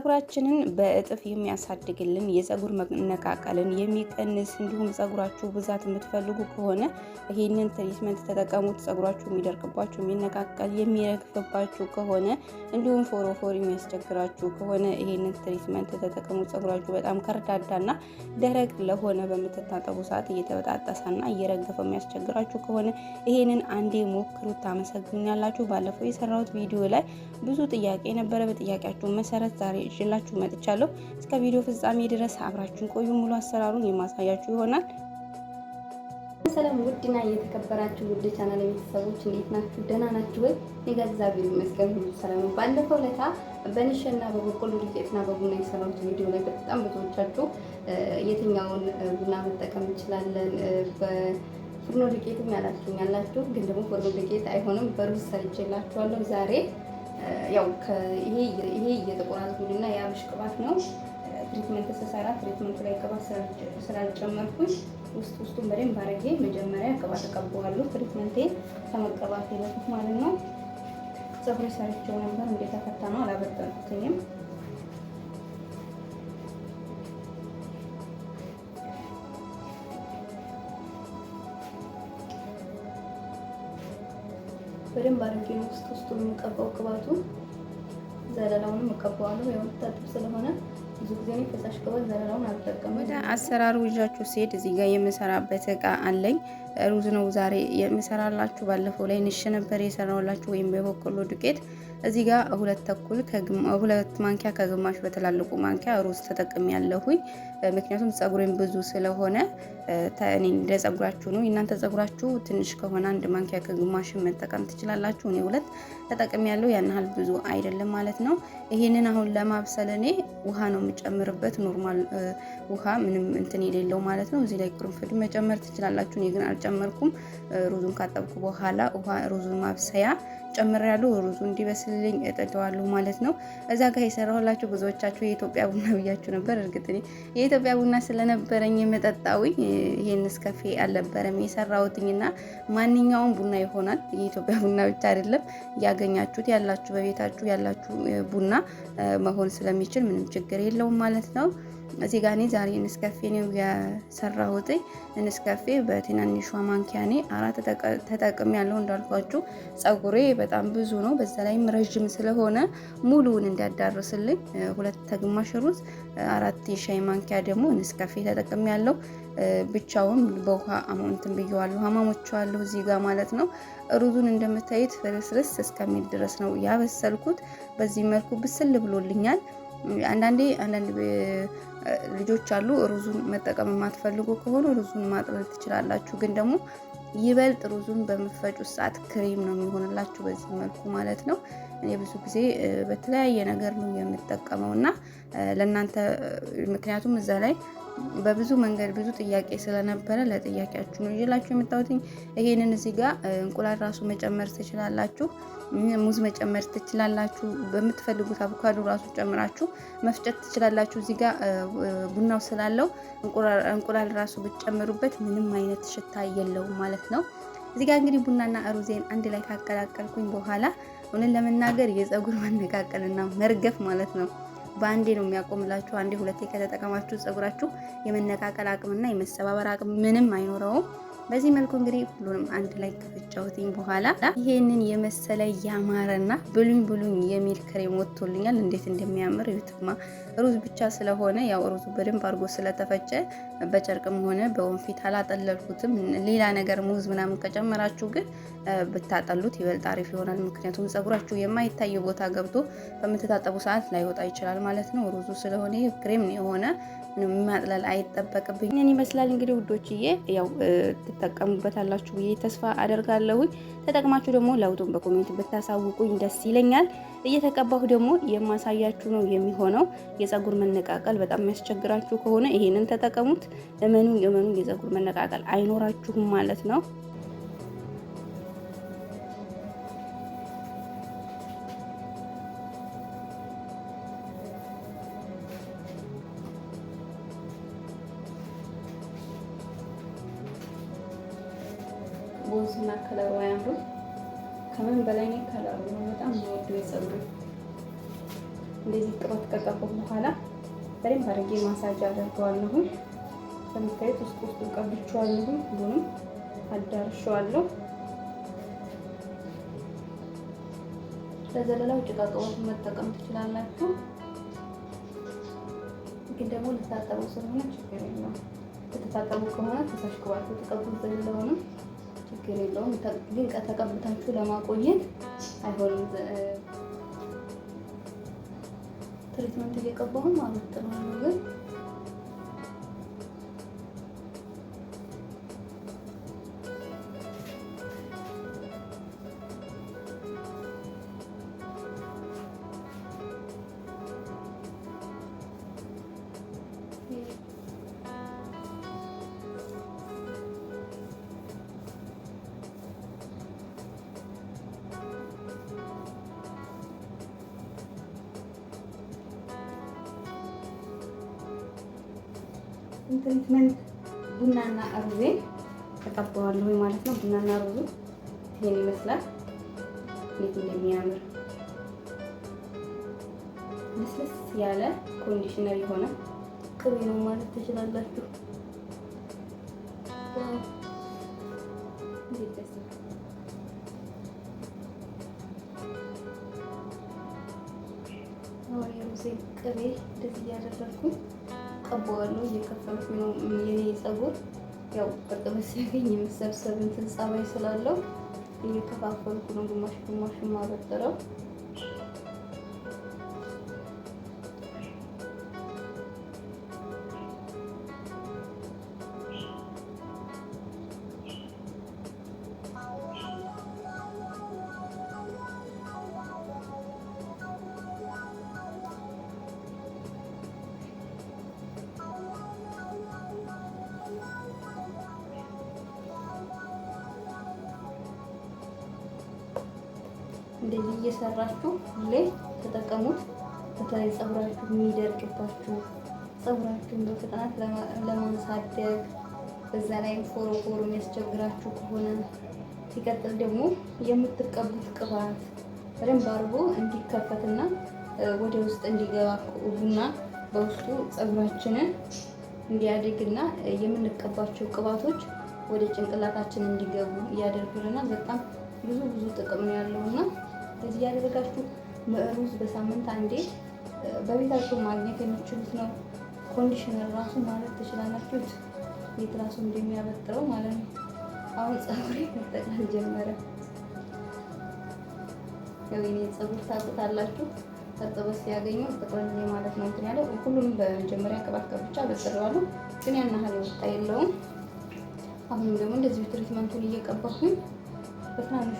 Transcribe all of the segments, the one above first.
ጸጉራችንን በእጥፍ የሚያሳድግልን የጸጉር መነቃቀልን የሚቀንስ እንዲሁም ጸጉራችሁ ብዛት የምትፈልጉ ከሆነ ይሄንን ትሪትመንት ተጠቀሙት። ጸጉራችሁ የሚደርቅባችሁ፣ የሚነቃቀል፣ የሚረግፍባችሁ ከሆነ እንዲሁም ፎሮፎር የሚያስቸግራችሁ ከሆነ ይሄንን ትሪትመንት ተጠቀሙት። ጸጉራችሁ በጣም ከርዳዳና ደረቅ ለሆነ በምትታጠቡ ሰዓት እየተበጣጠሰና እየረገፈ የሚያስቸግራችሁ ከሆነ ይሄንን አንዴ ሞክሩት። ታመሰግኛላችሁ። ባለፈው የሰራሁት ቪዲዮ ላይ ብዙ ጥያቄ ነበረ። በጥያቄያችሁ መሰረት ዛሬ ይዤላችሁ መጥቻለሁ። እስከ ቪዲዮ ፍጻሜ ድረስ አብራችሁን ቆዩ። ሙሉ አሰራሩን የማሳያችሁ ይሆናል። ሰላም ውድና እየተከበራችሁ ውድ ቻናል ቤተሰቦች እንዴት ናችሁ? ደህና ናችሁ ወይ? እኔ ጋር እግዚአብሔር ይመስገን ሁሉ ሰላም ነው። ባለፈው ለታ በንሽና በበቆሎ ዱቄትና በቡና የሰራሁት ቪዲዮ ላይ በጣም ብዙዎቻችሁ የትኛውን ቡና መጠቀም እንችላለን በፍርኖ ዱቄትም ያላችሁ ግን ደግሞ ፍርኖ ዱቄት አይሆንም በሩዝ ሰርቼላችኋለሁ ዛሬ። ያው ይሄ የጥቁር አዝሙድና የአብሽ ቅባት ነው። ትሪትመንት ስሰራ ትሪትመንት ላይ ቅባት ስላልጨመርኩኝ ውስጡን በደንብ አድርጌ መጀመሪያ ቅባት እቀባዋለሁ። ትሪትመንቴ ከመቀባቴ በፊት ማለት ነው። ፀጉሬ ሰርቼው ነበር እንደተፈታ ነው፣ አላበጠርኩትኝም። በደንብ አድርጌ ውስጡን የምቀባው ቅባቱ ዘለላውንም እቀባዋለሁ። ያው ታጥብ ስለሆነ ብዙ ጊዜ ነው ፈሳሽ ቅባት ዘለላውን አልጠቀምም። ወደ አሰራሩ ይዣችሁ ሲሄድ እዚህ ጋር የምሰራበት እቃ አለኝ። ሩዝ ነው ዛሬ የምሰራላችሁ። ባለፈው ላይ ንሽ ነበር የሰራውላችሁ ወይም በበቆሎ ዱቄት። እዚህ ጋር ሁለት ማንኪያ ከግማሽ በትላልቁ ማንኪያ ሩዝ ተጠቅሜ ያለሁኝ። ምክንያቱም ጸጉሬን ብዙ ስለሆነ እኔ እንደ ጸጉራችሁ ነው። እናንተ ጸጉራችሁ ትንሽ ከሆነ አንድ ማንኪያ ከግማሽ መጠቀም ትችላላችሁ። እኔ ሁለት ተጠቅሜ ያለው ያን ያህል ብዙ አይደለም ማለት ነው። ይሄንን አሁን ለማብሰል እኔ ውሃ ነው የምጨምርበት፣ ኖርማል ውሃ ምንም እንትን የሌለው ማለት ነው። እዚህ ላይ ቁርንፍድ መጨመር ትችላላችሁ። እኔ ግን አልጨመርኩም። ሩዙን ካጠብኩ በኋላ ሩዙን ማብሰያ ጨምሬያለሁ። ሩዙ እንዲበስልልኝ እጥደዋለሁ ማለት ነው። እዛ ጋር የሰራሁላችሁ ብዙዎቻችሁ የኢትዮጵያ ቡና ብያችሁ ነበር። እርግጥ እኔ የኢትዮጵያ ቡና ስለነበረኝ የመጠጣውኝ ይሄን እስከፌ አልነበረም የሰራሁትኝና ማንኛውም ቡና ይሆናል። የኢትዮጵያ ቡና ብቻ አይደለም፣ ያገኛችሁት ያላችሁ በቤታችሁ ያላችሁ ቡና መሆን ስለሚችል ምንም ችግር የለውም ማለት ነው። እዚህ ጋር እኔ ዛሬ ንስካፌ ነው ያሰራሁት። ንስካፌ በትናንሿ ማንኪያ እኔ 4 ተጠቅሜ ያለው። እንዳልኳችሁ ጸጉሬ በጣም ብዙ ነው፣ በዛ ላይም ረጅም ስለሆነ ሙሉውን እንዲያዳርስልኝ 2 ተግማሽ ሩዝ 4 የሻይ ማንኪያ ደግሞ ንስካፌ ተጠቅሜ ያለው። ብቻውን በውሃ አሞንትን ብየዋለሁ፣ አማሞቻለሁ እዚህ ጋር ማለት ነው። ሩዙን እንደምታዩት ፍርስርስ እስከሚል ድረስ ነው ያበሰልኩት። በዚህ መልኩ ብስል ብሎልኛል። አንዳንድ ልጆች አሉ ሩዙን መጠቀም የማትፈልጉ ከሆነ ሩዙን ማጥለል ትችላላችሁ። ግን ደግሞ ይበልጥ ሩዙን በመፈጩት ሰዓት ክሬም ነው የሚሆንላችሁ በዚህ መልኩ ማለት ነው። እኔ ብዙ ጊዜ በተለያየ ነገር ነው የምጠቀመውና ለእናንተ ምክንያቱም እዛ ላይ በብዙ መንገድ ብዙ ጥያቄ ስለነበረ ለጥያቄያችሁ ነው ይላችሁ የምታውቁኝ። ይሄንን እዚህ ጋር እንቁላል ራሱ መጨመር ትችላላችሁ፣ ሙዝ መጨመር ትችላላችሁ፣ በምትፈልጉት አቮካዶ ራሱ ጨምራችሁ መፍጨት ትችላላችሁ። እዚህ ጋር ቡናው ስላለው እንቁላል ራሱ ብትጨምሩበት ምንም አይነት ሽታ የለውም ማለት ነው። እዚህ ጋር እንግዲህ ቡናና ሩዜን አንድ ላይ ካቀላቀልኩኝ በኋላ እውነት ለመናገር የጸጉር መነቃቀልና መርገፍ ማለት ነው በአንዴ ነው የሚያቆምላችሁ። አንዴ ሁለቴ ከተጠቀማችሁ ጸጉራችሁ የመነቃቀል አቅምና የመሰባበር አቅም ምንም አይኖረውም። በዚህ መልኩ እንግዲህ ሁሉንም አንድ ላይ ከፈጫሁትኝ በኋላ ይሄንን የመሰለ ያማረና ብሉኝ የሚል ክሬም ወጥቶልኛል። እንዴት እንደሚያምር ይዩትማ። ሩዝ ብቻ ስለሆነ ያው ሩዙ በደንብ አድርጎ ስለተፈጨ በጨርቅም ሆነ በወንፊት አላጠለልኩትም። ሌላ ነገር ሙዝ ምናምን ከጨመራችሁ ግን ብታጠሉት ይበልጥ አሪፍ ይሆናል። ምክንያቱም ጸጉራችሁ የማይታይ ቦታ ገብቶ በምትታጠቡ ሰዓት ላይወጣ ይችላል ማለት ነው። ሩዙ ስለሆነ ክሬም ነው የሆነ ማጥለል አይጠበቅብኝ። እኔን ይመስላል እንግዲህ ውዶችዬ፣ ያው ትጠቀሙበታላችሁ ብዬ ተስፋ አደርጋለሁ። ተጠቅማችሁ ደግሞ ለውጡን በኮሜንት ብታሳውቁኝ ደስ ይለኛል። እየተቀባሁ ደግሞ የማሳያችሁ ነው የሚሆነው። የጸጉር መነቃቀል በጣም የሚያስቸግራችሁ ከሆነ ይሄንን ተጠቀሙት። እመኑኝ የጸጉር መነቃቀል አይኖራችሁም ማለት ነው። ቦዝና ከለሩ አያምሩም? ከምን በላይ ነው ከለሩ ነው በጣም ነው የጸጉር እንደዚህ ቅባት ከቀባሁ በኋላ በደንብ አድርጌ ማሳጅ አደርገዋለሁ። እንደምታዩት ውስጡ ቀብቼዋለሁ። ሁሉንም አዳርሼዋለሁ። ለዘለላው ጭቃ ቅባቱን መጠቀም ትችላላችሁ። ግን ደግሞ ልታጠቡ ስለሆነ ችግር የለውም። ልትታጠቡ ከሆነ ፈሳሽ ቅባት ተቀቡት ዘለላውንም ችግር የለውም። ግን ተቀብታችሁ ለማቆየት አይሆንም። ትሪትመንት እየቀባሁ ማለት ነው። ግን ትሪትመንት ቡናና ሩዝን ተቀባዋለሁ ማለት ነው። ቡናና ሩዙ ይሄን ይመስላል። እንዴት እንደሚያምር ልስልስ ያለ ኮንዲሽነር የሆነ ቅቤ ነው ማለት ትችላላችሁ። የሩዝን ቅቤ እንደዚህ እያደረኩኝ ቀባዋለሁ። እየከፈልኩ ነው። የኔ ፀጉር ያው እርጥበት ሲያገኝ የመሰብሰብ እንትን ጸባይ ስላለው እየከፋፈልኩ ነው። ግማሽ ግማሽ ማበጠረው እንደዚህ እየሰራችሁ ሁሌ ተጠቀሙት። በተለይ ፀጉራችሁ የሚደርቅባችሁ ፀጉራችሁን በፍጥነት ለማሳደግ በዛ ላይ ፎሮፎሮ የሚያስቸግራችሁ ከሆነ ሲቀጥል ደግሞ የምትቀቡት ቅባት በደንብ አድርጎ እንዲከፈትና ወደ ውስጥ እንዲገባ ቡና በውስጡ ፀጉራችንን እንዲያድግና የምንቀባቸው ቅባቶች ወደ ጭንቅላታችን እንዲገቡ ያደርጉልናል። በጣም ብዙ ጥቅም ነው ያለውና እዚህ ያደረጋችሁ ሩዝ በሳምንት አንዴ በቤታችሁ ማግኘት የምትችሉት ነው። ኮንዲሽነር ራሱ ማለት ትችላላችሁ። ቤት ራሱ እንደሚያበጥረው ማለት ነው። አሁን ፀጉሬ መጠቅለል ጀመረ። የኔ ፀጉር ታውቁታላችሁ። እርጥበት ሲያገኘው ጠቅለል ማለት ነው እንትን ያለው። ሁሉንም በመጀመሪያ ቅባት ቀብቻ በጥሬዋለሁ፣ ግን ያን ያህል ወጣ የለውም። አሁንም ደግሞ እንደዚህ ትሪትመንቱን እየቀባሁኝ በትናንሹ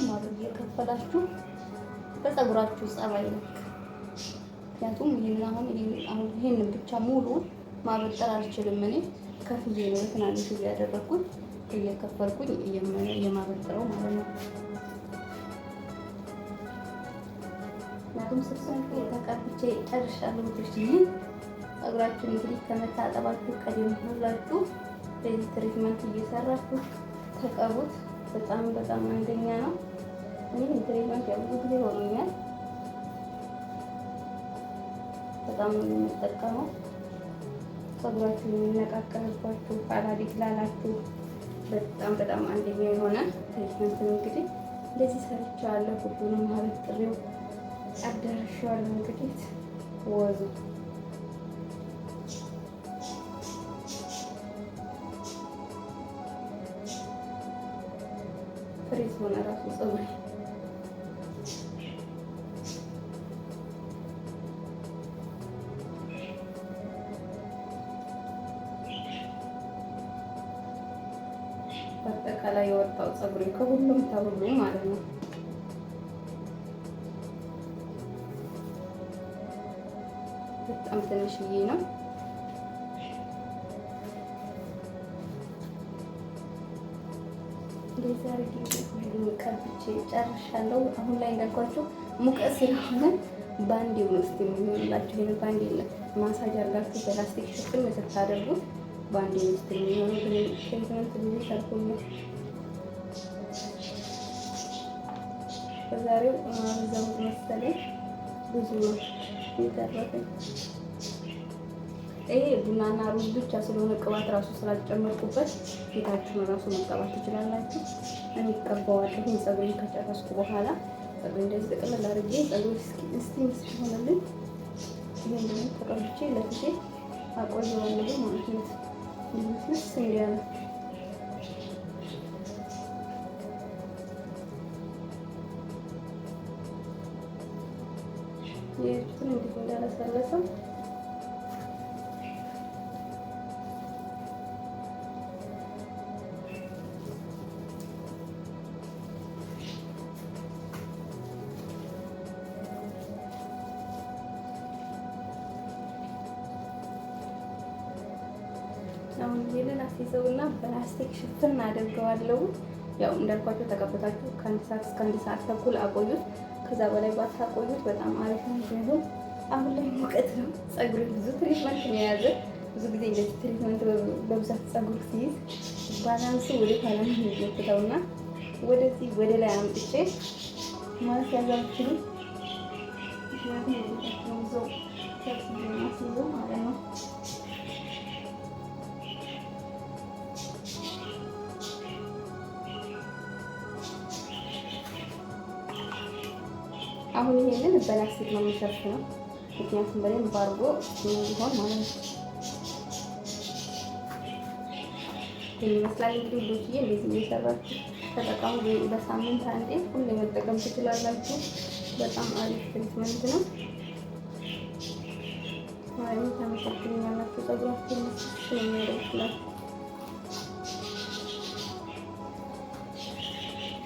ማድረግ እየከፈላችሁ በፀጉራችሁ ጸባይ ነው። ምክንያቱም ይሄንን ብቻ ሙሉ ማበጠር አልችልም እኔ ከፍዬ ነው በትናንሹ ያደረኩት እየከፈልኩኝ የማበጠረው ማለት ነው። ምክንያቱም ስብሰንቱ የተቀብቼ ጨርሻለሁ። ፀጉራችሁ እንግዲህ ከመታጠባችሁ ቀደም ብላችሁ ለዚህ ትሪትመንት እየሰራችሁ ተቀቡት። በጣም አንደኛ ነው። እኔ ትሪትመንት ያው ብዙ ጊዜ ሆኖኛል። በጣም ነው የምጠቀመው። ፀጉራችሁን የሚነቃቀልባችሁ ካላዲት ላላችሁ በጣም አንደኛ የሆነ ትሪትመንት ነው። እንግዲህ እንደዚህ ሰርቻለሁ። ሁሉንም ማለት ጥሬው አዳርሻለሁ። እንግዲህ ወዙ ፍሬስ ሆነ ራሱ ፀጉሬ በአጠቃላይ የወጣው ፀጉሬ ከሁሉም ተብሎ ማለት ነው። በጣም ትንሽዬ ነው። እንደዚህ አድርጌ ቀብቼ ጨርሻለሁ። አሁን ላይ እንዳልኳችሁ ሙቀት ስለሆነ ባንዴው ነው እስቲ የሚሆንላችሁ። ይሄን ባንዴ ማሳጅ አድርጋችሁ በላስቲክ ሽፍን ስታደርጉት ባንዴ ውስጥ የሚሆነው ትሪትመንት ብዙ ሰርኩልኝ። በዛሬው አብዛው መሰለኝ ብዙ የተረፈኝ ይሄ ቡናና ሩዝ ብቻ ስለሆነ ቅባት ራሱ ስላልጨመርኩበት ፊታችሁን ራሱ መቀባት ትችላላችሁ። እኔ እቀባዋለሁ ፀጉሬን ከጨረስኩ በኋላ ፀጉሬን እንደዚህ ጥቅልል አድርጌ ፀጉሬ እስኪሆንልኝ ይሄን ደግሞ ተቀብቼ ለፊቴ አቆየዋለሁ ማለት ነው። ልስልስ እንዲያለ ይሄን እንዴት እንዳለሰለሰው አሁን ይሄንን አስይዘውና በላስቲክ ሽፍን አድርገዋለሁ። ያው እንዳልኳችሁ ተቀብታችሁ ከአንድ ሰዓት እስከ 1 ሰዓት ተኩል አቆዩት። ከዛ በላይ ባታቆዩት በጣም አሪፍ ነው። ምክንያቱም አሁን ላይ ሙቀት ነው። ፀጉር ብዙ ትሪትመንት ነው የያዘ። ብዙ ጊዜ እንደዚህ ትሪትመንት በብዛት ፀጉር ሲይዝ ባላንሱ ወደ ኋላ ነው የሚመጣውና ወደዚህ ወደ ላይ አምጥቼ ማስያዝ አልችልም። ምክንያቱም ነው ማስይዘው ማለት ነው። አሁን ይሄንን በላስቲክ ነው የምሸፍነው፣ ምክንያቱም በደንብ አድርጎ እንዲሆን ማለት ነው። ይመስላል እንግዲህ ልጅዬ እንደዚህ እየሰራችሁ ተጠቀሙ። በሳምንት አንዴ ሁሌ መጠቀም ትችላላችሁ። በጣም አሪፍ ትሪትመንት ነው። ማለት ተመሳሳይኛላችሁ ፀጉራችሁ መስሽ ነው የሚያደርግላችሁ።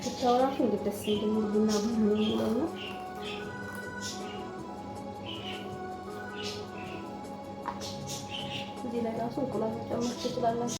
ስታወራችሁ እንዴት ደስ እንደሚል ቡና ቡና የሚለው ነው። እዚህ ላይ ራሱ እንቁላል መጨመር ትችላላችሁ።